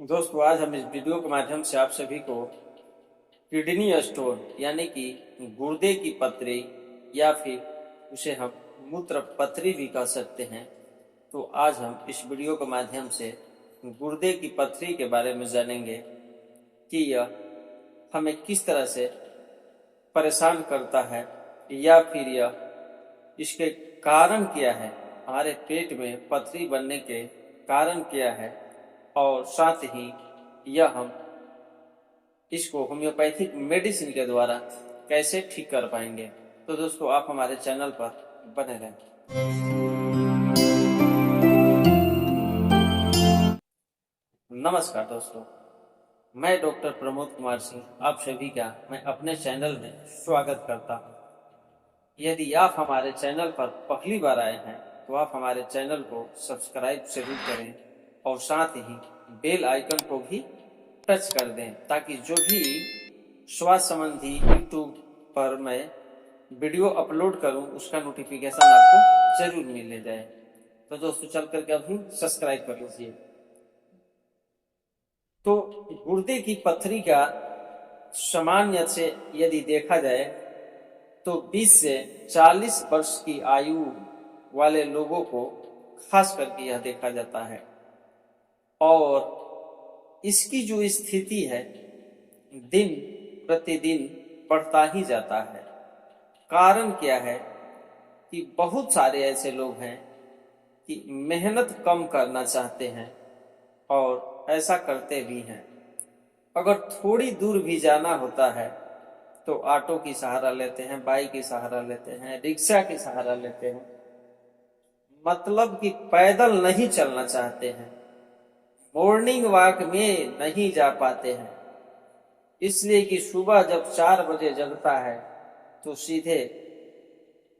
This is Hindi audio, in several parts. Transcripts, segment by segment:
दोस्तों, आज हम इस वीडियो के माध्यम से आप सभी को किडनी स्टोन यानी कि गुर्दे की पथरी या फिर उसे हम मूत्र पथरी भी कह सकते हैं। तो आज हम इस वीडियो के माध्यम से गुर्दे की पथरी के बारे में जानेंगे कि यह हमें किस तरह से परेशान करता है या फिर यह इसके कारण क्या है, हमारे पेट में पथरी बनने के कारण क्या है, और साथ ही यह हम इसको होम्योपैथिक मेडिसिन के द्वारा कैसे ठीक कर पाएंगे। तो दोस्तों, आप हमारे चैनल पर बने रहें। नमस्कार दोस्तों, मैं डॉक्टर प्रमोद कुमार सिंह आप सभी का मैं अपने चैनल में स्वागत करता हूं। यदि आप हमारे चैनल पर पहली बार आए हैं तो आप हमारे चैनल को सब्सक्राइब जरूर करें और साथ ही बेल आइकन को भी टच कर दें ताकि जो भी स्वास्थ्य संबंधी यूट्यूब पर मैं वीडियो अपलोड करूं उसका नोटिफिकेशन आपको जरूर मिल जाए। तो दोस्तों, चल करके अभी सब्सक्राइब कर लीजिए। तो गुर्दे की पथरी का सामान्य से यदि देखा जाए तो 20 से 40 वर्ष की आयु वाले लोगों को खास करके यह देखा जाता है और इसकी जो स्थिति है दिन प्रतिदिन बढ़ता ही जाता है। कारण क्या है कि बहुत सारे ऐसे लोग हैं कि मेहनत कम करना चाहते हैं और ऐसा करते भी हैं। अगर थोड़ी दूर भी जाना होता है तो ऑटो की सहारा लेते हैं, बाइक की सहारा लेते हैं, रिक्शा की सहारा लेते हैं, मतलब कि पैदल नहीं चलना चाहते हैं, मॉर्निंग वॉक में नहीं जा पाते हैं, इसलिए कि सुबह जब 4 बजे जगता है तो सीधे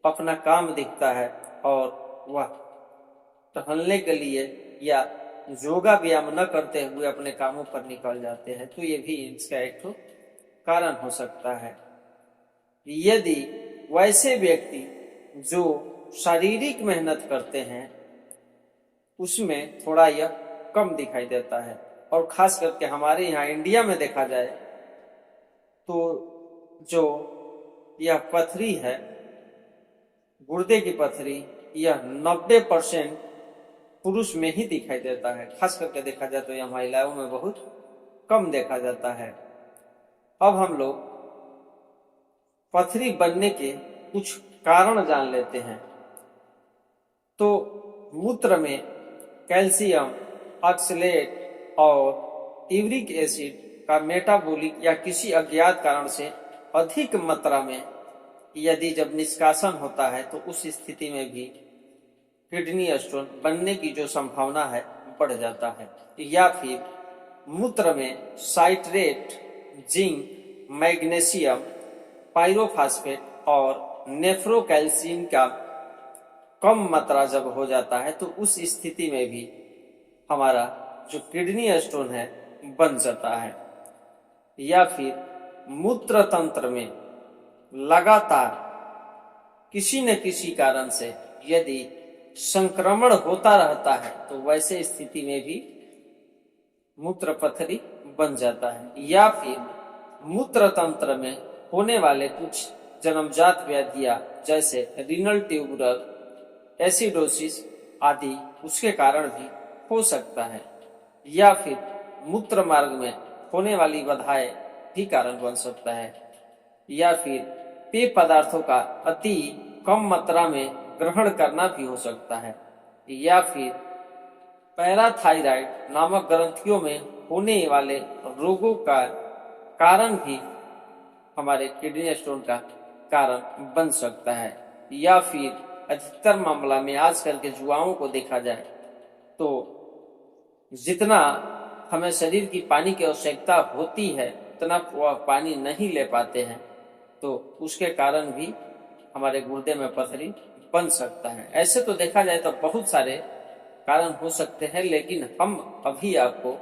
अपना काम दिखता है और वह टहलने के लिए या योगा व्यायाम न करते हुए अपने कामों पर निकल जाते हैं। तो ये भी इसका एक कारण हो सकता है। यदि वैसे व्यक्ति जो शारीरिक मेहनत करते हैं उसमें थोड़ा यह कम दिखाई देता है और खास करके हमारे यहाँ इंडिया में देखा जाए तो जो यह पथरी है, गुर्दे की पथरी, यह 90% पुरुष में ही दिखाई देता है। खास करके देखा जाए तो यह महिलाओं में बहुत कम देखा जाता है। अब हम लोग पथरी बनने के कुछ कारण जान लेते हैं। तो मूत्र में कैल्शियम, ऑक्सलेट और यूरिक एसिड का मेटाबॉलिक या किसी अज्ञात कारण से अधिक मात्रा में यदि जब निष्कासन होता है तो उस स्थिति में भी किडनी स्टोन बनने की जो संभावना है बढ़ जाता है। या फिर मूत्र में साइट्रेट, जिंक, मैग्नीशियम, पायरोफॉस्फेट और नेफ्रोकैल्सिन का कम मात्रा जब हो जाता है तो उस स्थिति में भी हमारा जो किडनी स्टोन है बन जाता है। या फिर मूत्र तंत्र में लगातार किसी न किसी कारण से यदि संक्रमण होता रहता है तो वैसे स्थिति में भी मूत्र पथरी बन जाता है। या फिर मूत्र तंत्र में होने वाले कुछ जन्मजात व्याधियां जैसे रीनल ट्यूबरल एसिडोसिस आदि उसके कारण भी हो सकता है। या फिर मूत्र मार्ग में होने वाली बाधाएं भी कारण बन सकता है। या फिर पेय पदार्थों का अति कम मात्रा में ग्रहण करना भी हो सकता है। या फिर पैराथायराइड नामक ग्रंथियों में होने वाले रोगों का कारण भी हमारे किडनी स्टोन का कारण बन सकता है। या फिर अधिकतर मामला में आजकल के युवाओं को देखा जाए तो जितना हमें शरीर की पानी की आवश्यकता होती है उतना वह पानी नहीं ले पाते हैं, तो उसके कारण भी हमारे गुर्दे में पथरी बन सकता है। ऐसे तो देखा जाए तो बहुत सारे कारण हो सकते हैं, लेकिन हम अभी आपको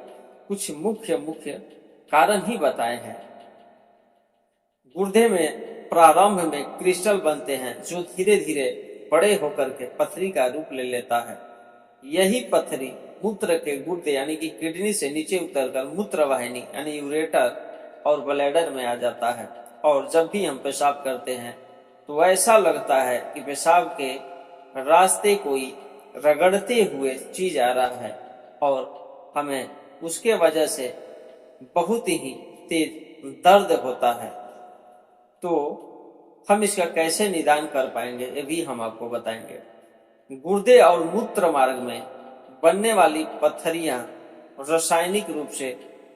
कुछ मुख्य कारण ही बताए हैं। गुर्दे में प्रारंभ में क्रिस्टल बनते हैं जो धीरे धीरे बड़े होकर के पथरी का रूप ले लेता है। यही पथरी मूत्र के गुर्दे यानी कि किडनी से नीचे उतरकर मूत्र वाहिनी यानी यूरेटर और ब्लैडर में आ जाता है। और जब भी हम पेशाब करते हैं तो ऐसा लगता है कि पेशाब के रास्ते कोई रगड़ते हुए चीज आ रहा है और हमें उसके वजह से बहुत ही तेज दर्द होता है। तो हम इसका कैसे निदान कर पाएंगे ये भी हम आपको बताएंगे। गुर्दे और मूत्र मार्ग में बनने वाली पत्थरियां रासायनिक रूप से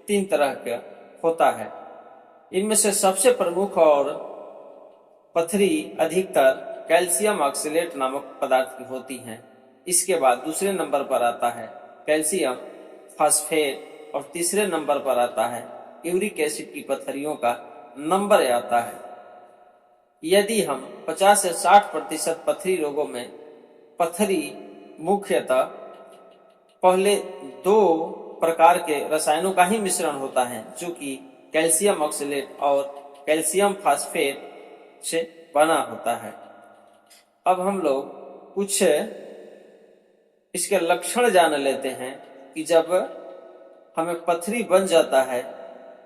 3 तरह का होता है। इनमें से सबसे प्रमुख और पथरी अधिकतर कैल्शियम ऑक्सलेट नामक पदार्थ की होती हैं। इसके बाद दूसरे नंबर पर आता है कैल्शियम फास्फेट और तीसरे नंबर पर आता है यूरिक एसिड की पत्थरियों का नंबर आता है। यदि हम 50 से 60% पथरी रोगों में पथरी मुख्यतः पहले 2 प्रकार के रसायनों का ही मिश्रण होता है जो कि कैल्शियम ऑक्सलेट और कैल्शियम फास्फेट से बना होता है। अब हम लोग कुछ इसके लक्षण जान लेते हैं कि जब हमें पथरी बन जाता है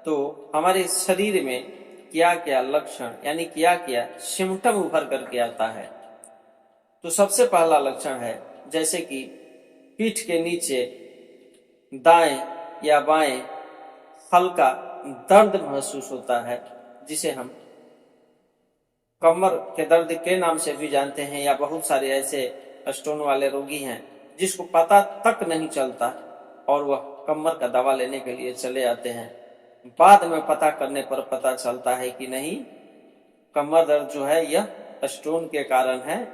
तो हमारे शरीर में क्या क्या लक्षण यानी क्या क्या सिम्टम उभर करके आता है। तो सबसे पहला लक्षण है जैसे कि पीठ के नीचे दाएं या बाएं हल्का दर्द महसूस होता है, जिसे हम कमर के दर्द के नाम से भी जानते हैं, या बहुत सारे ऐसे स्टोन वाले रोगी हैं जिसको पता तक नहीं चलता और वह कमर का दवा लेने के लिए चले आते हैं। बाद में पता करने पर पता चलता है कि नहीं, कमर दर्द जो है यह स्टोन के कारण है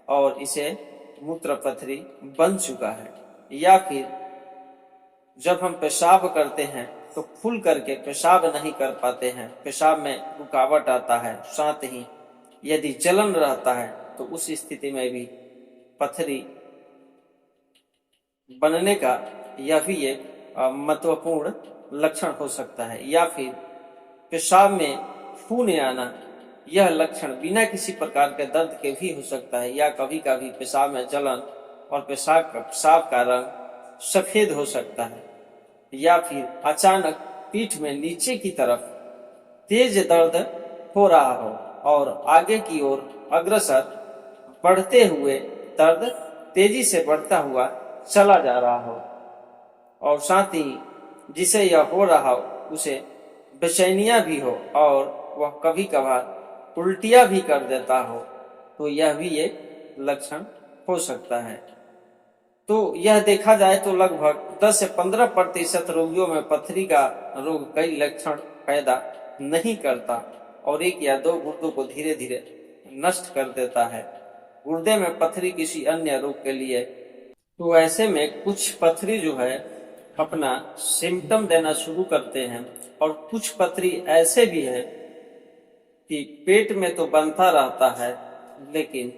और इसे मूत्र पथरी बन चुका है। या फिर जब हम पेशाब करते हैं तो खुल करके पेशाब नहीं कर पाते हैं, पेशाब में रुकावट आता है, साथ ही यदि जलन रहता है तो उस स्थिति में भी पथरी बनने का यह भी एक महत्वपूर्ण लक्षण हो सकता है। या फिर पेशाब में खून आना, यह लक्षण बिना किसी प्रकार के दर्द के भी हो सकता है। या कभी कभी पेशाब में जलन और पेशाब का रंग सफेद हो सकता है। या फिर अचानक पीठ में नीचे की तरफ तेज दर्द हो रहा हो और आगे की ओर अग्रसर बढ़ते हुए दर्द तेजी से बढ़ता हुआ चला जा रहा हो और साथ ही जिसे यह हो रहा हो उसे बेचैनियां भी हो और वह कभी कभार उल्टियां भी कर देता हो, तो यह भी एक लक्षण हो सकता है। तो यह देखा जाए तो लगभग 10 से 15% रोगियों में पथरी का रोग कई लक्षण पैदा नहीं करता और 1 या 2 गुर्दों को धीरे धीरे नष्ट कर देता है। गुर्दे में पथरी किसी अन्य रोग के लिए, तो ऐसे में कुछ पथरी जो है अपना सिम्टम देना शुरू करते हैं और कुछ पथरी ऐसे भी है कि पेट में तो बनता रहता है लेकिन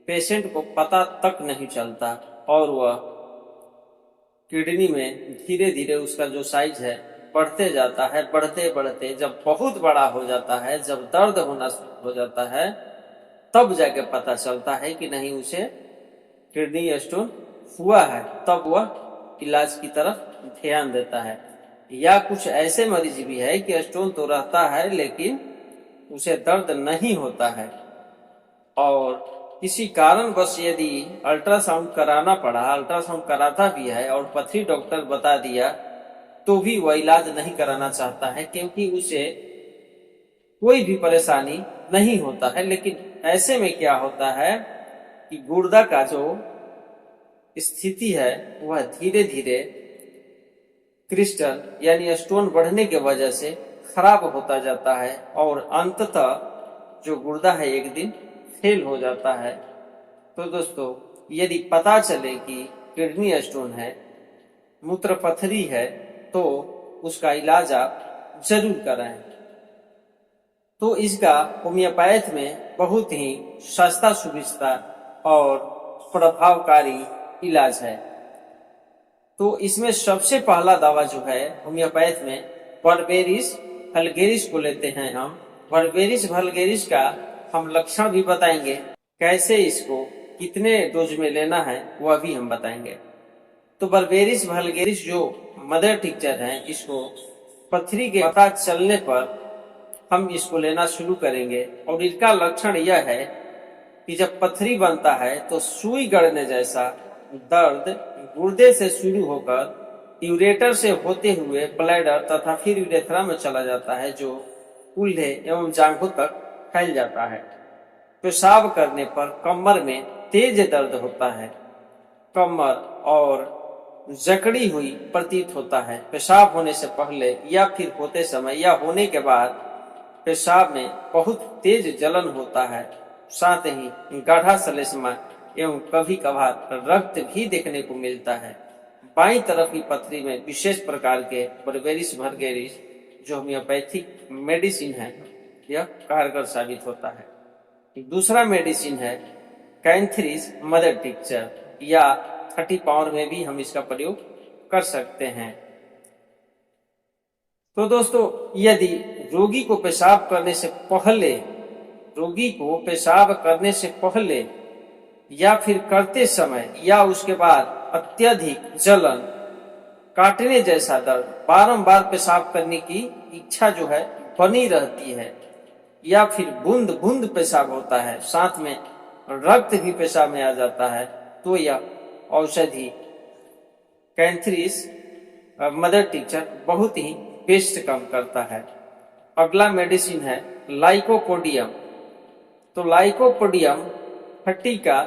पेशेंट को पता तक नहीं चलता और वह किडनी में धीरे धीरे उसका जो साइज है बढ़ते जाता है। बढ़ते बढ़ते जब बहुत बड़ा हो जाता है, जब दर्द होना शुरू हो जाता है, तब जाके पता चलता है कि नहीं उसे किडनी स्टोन हुआ है। तब वह इलाज की तरफ ध्यान देता है। या कुछ ऐसे मरीज भी है कि स्टोन तो रहता है लेकिन उसे दर्द नहीं होता है और किसी कारण बस यदि अल्ट्रासाउंड कराना पड़ा, अल्ट्रासाउंड कराता भी है और पथरी डॉक्टर बता दिया तो भी वह इलाज नहीं कराना चाहता है क्योंकि उसे कोई भी परेशानी नहीं होता है। लेकिन ऐसे में क्या होता है कि गुर्दा का जो स्थिति है वह धीरे धीरे क्रिस्टल यानी स्टोन बढ़ने के वजह से खराब होता जाता है और अंततः जो गुर्दा है एक दिन फेल हो जाता है। तो दोस्तों, यदि पता चले कि किडनी स्टोन है, मूत्र पथरी है, तो उसका इलाज आप जरूर कराएं। तो इसका होम्योपैथ में बहुत ही सस्ता, सुविस्ता और प्रभावकारी इलाज है। तो इसमें सबसे पहला दवा जो है होम्योपैथ में बर्बेरिस वल्गेरिस को लेते हैं हम। बर्बेरिस वल्गेरिस का हम लक्षण भी बताएंगे, कैसे इसको कितने डोज में लेना है वह भी हम बताएंगे। तो बर्बेरिस वल्गेरिस जो मदर टिंचर है, इसको पथरी के पता चलने पर हम इसको लेना शुरू करेंगे। और इसका लक्षण यह है कि जब पथरी बनता है तो सुई गड़ने जैसा दर्द गुर्दे से शुरू होकर यूरेटर से होते हुए ब्लैडर तथा फिर यूरेथ्रा में चला जाता है, जो कूल्हे एवं जांघों तक फैल जाता है। पेशाब करने पर कमर में तेज दर्द होता है, कमर और जकड़ी हुई प्रतीत होता है। पेशाब होने से पहले या फिर होते समय या होने के बाद पेशाब में बहुत तेज जलन होता है, साथ ही गाढ़ा सलेस्मा एवं कभी कभार रक्त भी देखने को मिलता है। बाईं तरफ की पथरी में विशेष प्रकार के बर्बेरिस वल्गेरिस जो होम्योपैथिक मेडिसिन है, यह कारगर साबित होता है। दूसरा मेडिसिन है कैंथरीज मदर टिंचर, या 30 पाउंड में भी हम इसका प्रयोग कर सकते हैं। तो दोस्तों, यदि रोगी को पेशाब करने से पहले या फिर करते समय या उसके बाद अत्यधिक जलन, काटने जैसा दर्द, बारंबार पेशाब करने की इच्छा जो है बनी रहती है, या फिर बूंद बूंद पेशाब होता है, साथ में रक्त भी पेशाब में आ जाता है, तो यह औषधि कैंथरीज मदर टिंचर बहुत ही बेस्ट काम करता है। अगला मेडिसिन है लाइकोपोडियम। तो लाइकोपोडियम 30 का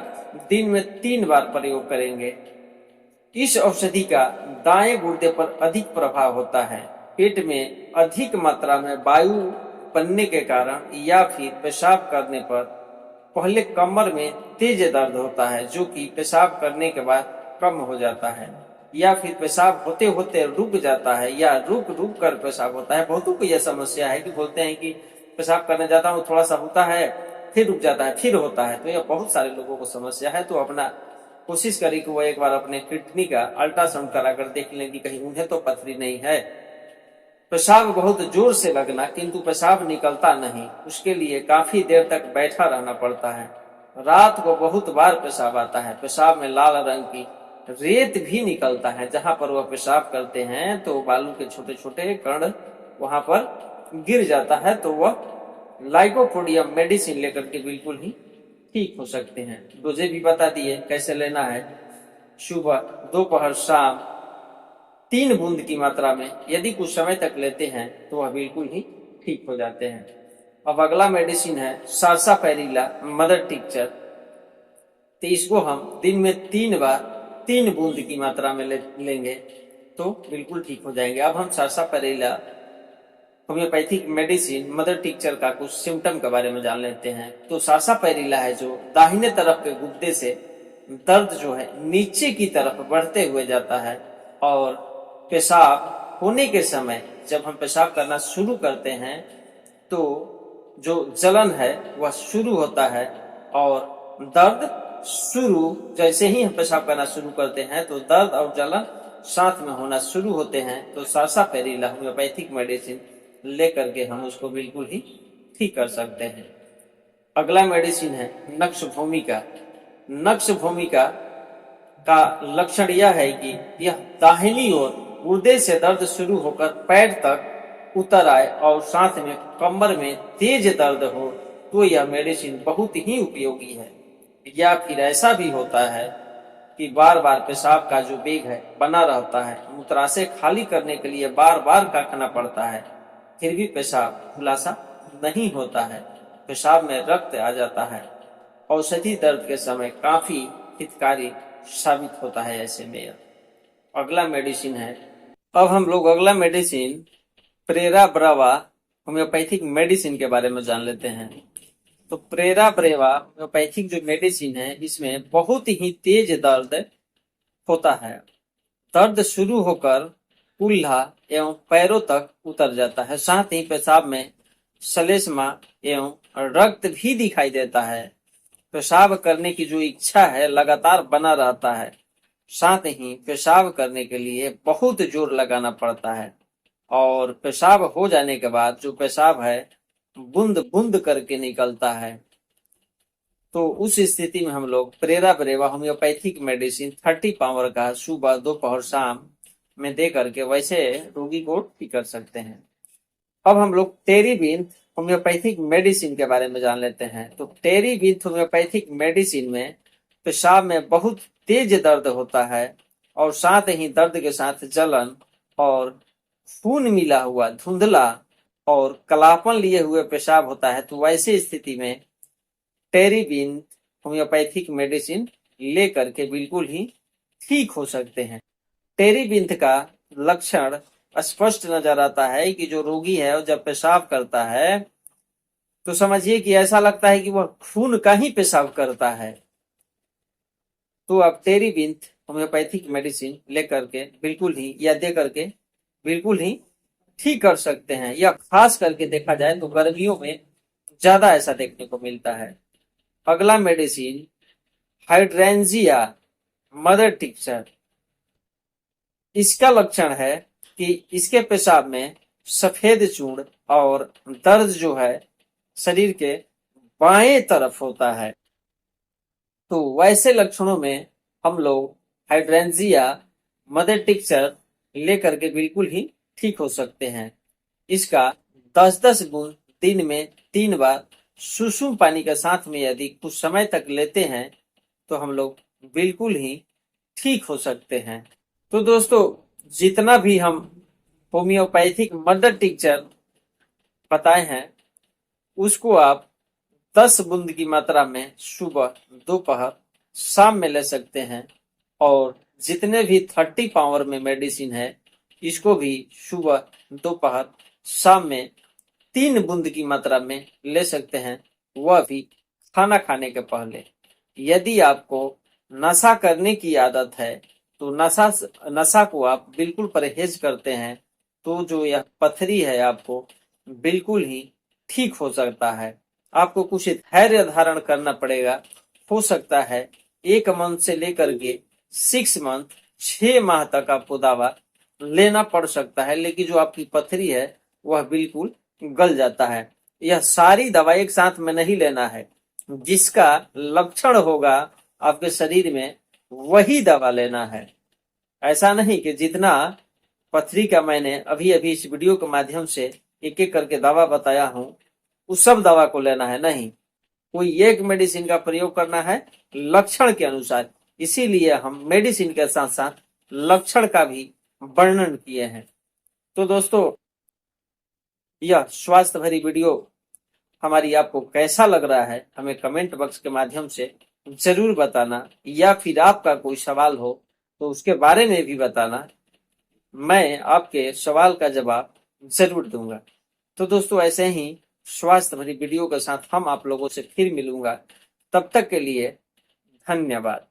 दिन में 3 बार प्रयोग करेंगे। इस औषधि का दाएं गुर्दे पर अधिक प्रभाव होता है। पेट में अधिक मात्रा में वायु बनने के कारण या फिर पेशाब करने पर पहले कमर में तेज दर्द होता है, जो कि पेशाब करने के बाद कम हो जाता है, या फिर पेशाब होते होते रुक जाता है या रुक रुक कर पेशाब होता है। बहुतों को यह समस्या है कि बोलते हैं कि पेशाब करने जाता हूँ, थोड़ा सा होता है, फिर रुक जाता है, फिर होता है। तो यह बहुत सारे लोगों को समस्या है। तो अपना कोशिश करें कि वो एक बार अपने किडनी का अल्ट्रासाउंड कराकर देख लें कि कहीं उन्हें तो पथरी नहीं है। पेशाब बहुत जोर से लगना किंतु पेशाब निकलता नहीं, उसके लिए काफी देर तक बैठा रहना पड़ता है। रात को बहुत बार पेशाब आता है। पेशाब में लाल रंग की रेत भी निकलता है। जहां पर वह पेशाब करते हैं तो बालू के छोटे छोटे कण वहां पर गिर जाता है, तो वह लाइकोपोडियम मेडिसिन लेकर के बिल्कुल ही ठीक हो सकते हैं। डोजे भी बता दिए कैसे लेना है। सुबह, दोपहर, शाम 3 बूंद की मात्रा में यदि कुछ समय तक लेते हैं तो वह बिल्कुल ही ठीक हो जाते हैं। अब अगला मेडिसिन है सार्सापैरिला मदर टिंचर। तो इसको हम दिन में 3 बार 3 बूंद की मात्रा में लेंगे तो बिल्कुल ठीक हो जाएंगे। अब हम सार्सापैरिला होम्योपैथिक मेडिसिन मदर टिंचर का कुछ सिम्टम के बारे में जान लेते हैं। तो सार्सापैरिला है जो दाहिने तरफ के गुर्दे से दर्द जो है नीचे की तरफ बढ़ते हुए जाता है, और पेशाब होने के समय जब हम पेशाब करना शुरू करते हैं तो जो जलन है वह शुरू होता है, और दर्द शुरू जैसे ही हम पेशाब करना शुरू करते हैं तो दर्द और जलन साथ में होना शुरू होते हैं। तो सार्सापैरिला होम्योपैथिक मेडिसिन लेकर के हम उसको बिल्कुल ही ठीक कर सकते हैं। अगला मेडिसिन है नक्ष भूमिका। नक्ष भूमिका का लक्षण यह है कि यह दाहिनी ओर गुर्दे से दर्द शुरू होकर पैर तक उतर आए और साथ में कमर में तेज दर्द हो, तो यह मेडिसिन बहुत ही उपयोगी है। या फिर ऐसा भी होता है कि बार बार पेशाब का जो वेग है बना रहता है, मूत्राशय खाली करने के लिए बार बार काटना पड़ता है, फिर भी पेशाब खुलासा नहीं होता है, पेशाब में रक्त आ जाता है। औषधि दर्द के समय काफी हितकारी साबित होता है ऐसे में। अगला मेडिसिन है, अब हम लोग अगला medicine Perera Brava homeopathic medicine के बारे में जान लेते हैं। तो प्रेरा ब्रेवा होम्योपैथिक जो मेडिसिन है इसमें बहुत ही तेज दर्द होता है। दर्द शुरू होकर कुल्हा एवं पैरों तक उतर जाता है, साथ ही पेशाब में श्लेष्मा एवं रक्त भी दिखाई देता है। पेशाब करने की जो इच्छा है लगातार बना रहता है, साथ ही पेशाब करने के लिए बहुत जोर लगाना पड़ता है, और पेशाब हो जाने के बाद जो पेशाब है बूंद बूंद करके निकलता है। तो उस स्थिति में हम लोग प्रेरा ब्रेवा होम्योपैथिक मेडिसिन 30 पावर का सुबह दोपहर शाम में दे करके वैसे रोगी को ठीक कर सकते हैं। अब हम लोग टेरीबिंथ होम्योपैथिक मेडिसिन के बारे में जान लेते हैं। तो टेरीबिंथ होम्योपैथिक मेडिसिन में पेशाब में बहुत तेज दर्द होता है और साथ ही दर्द के साथ जलन और खून मिला हुआ धुंधला और कलापन लिए हुए पेशाब होता है। तो वैसी स्थिति में टेरीबिंथ होम्योपैथिक मेडिसिन लेकर के बिल्कुल ही ठीक हो सकते हैं। टेरीबिंथ का लक्षण स्पष्ट नजर आता है कि जो रोगी है वो जब पेशाब करता है तो समझिए कि ऐसा लगता है कि वह खून का ही पेशाब करता है। तो आप टेरीबिंथ होम्योपैथिक मेडिसिन लेकर के बिल्कुल ही या दे करके बिल्कुल ही ठीक कर सकते हैं। या खास करके देखा जाए तो गर्मियों में ज्यादा ऐसा देखने को मिलता है। अगला मेडिसिन हाइड्रेंजिया मदर टिक्चर। इसका लक्षण है कि इसके पेशाब में सफेद चूर्ण और दर्द जो है शरीर के बाएं तरफ होता है। तो वैसे लक्षणों में हम लोग हाइड्रेंजिया मदर टिक्चर लेकर के बिल्कुल ही ठीक हो सकते हैं। इसका 10-10 बूंद दिन में 3 बार सुसुम पानी के साथ में यदि कुछ समय तक लेते हैं तो हम लोग बिल्कुल ही ठीक हो सकते हैं। तो दोस्तों जितना भी हम होम्योपैथिक मदर टिक्चर बताए हैं उसको आप 10 बूंद की मात्रा में सुबह दोपहर शाम में ले सकते हैं। और जितने भी 30 पावर में मेडिसिन है इसको भी सुबह दोपहर शाम में 3 बूंद की मात्रा में ले सकते हैं, वह भी खाना खाने के पहले। यदि आपको नशा करने की आदत है तो नशा को आप बिल्कुल परहेज करते हैं तो जो यह पथरी है आपको बिल्कुल ही ठीक हो सकता है। आपको कुछ धैर्य धारण करना पड़ेगा। हो सकता है 1 मंथ से लेकर के 6 मंथ 6 माह तक आपको दवा लेना पड़ सकता है, लेकिन जो आपकी पथरी है वह बिल्कुल गल जाता है। यह सारी दवा एक साथ में नहीं लेना है, जिसका लक्षण होगा आपके शरीर में वही दवा लेना है। ऐसा नहीं कि जितना पथरी का मैंने अभी अभी इस वीडियो के माध्यम से एक एक करके दवा बताया हूं उस सब दवा को लेना है नहीं, कोई एक मेडिसिन का प्रयोग करना है लक्षण के अनुसार। इसीलिए हम मेडिसिन के साथ साथ लक्षण का भी वर्णन किए हैं। तो दोस्तों यह स्वास्थ्य भरी वीडियो हमारी आपको कैसा लग रहा है हमें कमेंट बॉक्स के माध्यम से जरूर बताना, या फिर आपका कोई सवाल हो तो उसके बारे में भी बताना। मैं आपके सवाल का जवाब जरूर दूंगा। तो दोस्तों ऐसे ही स्वास्थ्य भरी वीडियो के साथ हम आप लोगों से फिर मिलूंगा। तब तक के लिए धन्यवाद।